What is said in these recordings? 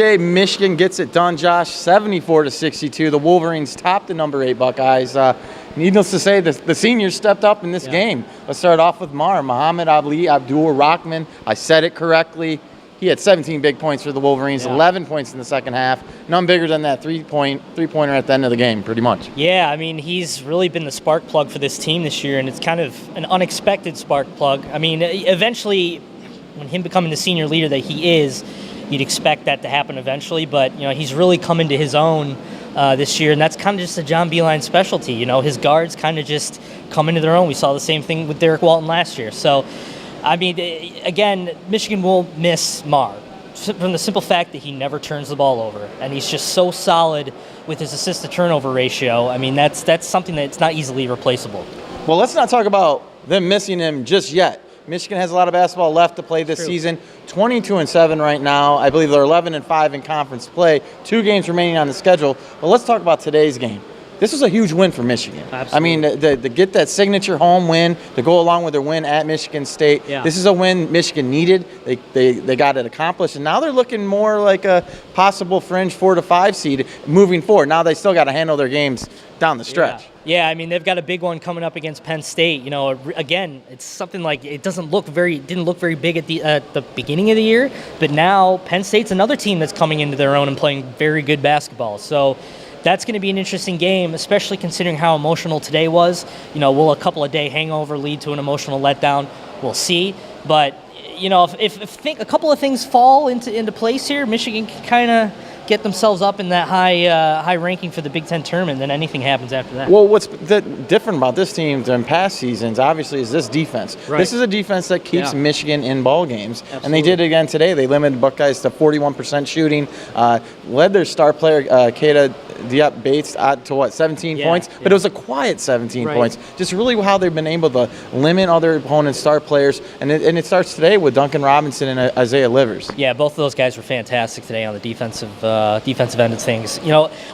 Today, Michigan gets it done, Josh, 74-62. The Wolverines top the number 8 Buckeyes. Needless to say, the seniors stepped up in this game. Let's start off with Marv Mohammad, Abdul Rahman. I said it correctly. He had 17 big points for the Wolverines, 11 points in the second half. None bigger than that three-pointer at the end of the game, pretty much. Yeah, I mean, he's really been the spark plug for this team this year, and it's kind of an unexpected spark plug. I mean, eventually, when him becoming the senior leader that he is, you'd expect that to happen eventually, but, he's really come into his own this year, and that's kind of just a John Beilein specialty. His guards kind of just come into their own. We saw the same thing with Derek Walton last year. So, I mean, again, Michigan will miss Marv from the simple fact that he never turns the ball over, and he's just so solid with his assist-to-turnover ratio. I mean, that's something that's not easily replaceable. Well, let's not talk about them missing him just yet. Michigan has a lot of basketball left to play this season. 22-7 right now. I believe they're 11-5 in conference play. 2 games remaining on the schedule. But let's talk about today's game. This was a huge win for Michigan. Absolutely. I mean, to get that signature home win, to go along with their win at Michigan State, this is a win Michigan needed. They got it accomplished, and now they're looking more like a possible fringe 4 to 5 seed moving forward. Now they still got to handle their games down the stretch. Yeah, I mean, they've got a big one coming up against Penn State. Again, it's something like it didn't look very big at the beginning of the year, but now Penn State's another team that's coming into their own and playing very good basketball. So that's going to be an interesting game, especially considering how emotional today was. Will a couple of day hangover lead to an emotional letdown? We'll see. But if a couple of things fall into place here, Michigan can kind of get themselves up in that high ranking for the Big Ten tournament, then anything happens after that. Well, what's different about this team than past seasons, obviously, is this defense. Right. This is a defense that keeps Michigan in ball games, Absolutely. and they did it again today. They limited Buckeyes to 41% shooting, led their star player, Keita Diop Bates, to 17 points, but it was a quiet 17 points. Just really how they've been able to limit other opponents' star players, and it starts today with Duncan Robinson and Isaiah Livers. Yeah, both of those guys were fantastic today on the defensive end of things.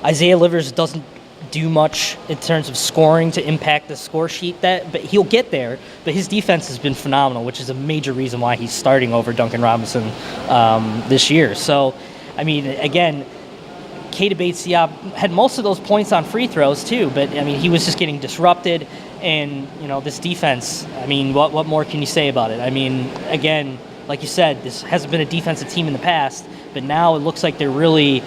Isaiah Livers doesn't do much in terms of scoring to impact the score sheet, but he'll get there. But his defense has been phenomenal, which is a major reason why he's starting over Duncan Robinson this year. So, I mean, again, Keita Bates-Diop had most of those points on free throws too, but I mean, he was just getting disrupted. And this defense, I mean, what more can you say about it? I mean, again, like you said, this hasn't been a defensive team in the past, but now it looks like they're really,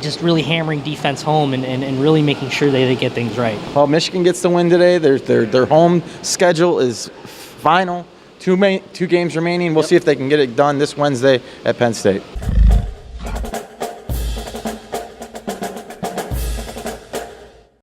just really hammering defense home and really making sure they get things right. Well, Michigan gets the win today. Their home schedule is final. 2 games remaining. We'll see if they can get it done this Wednesday at Penn State.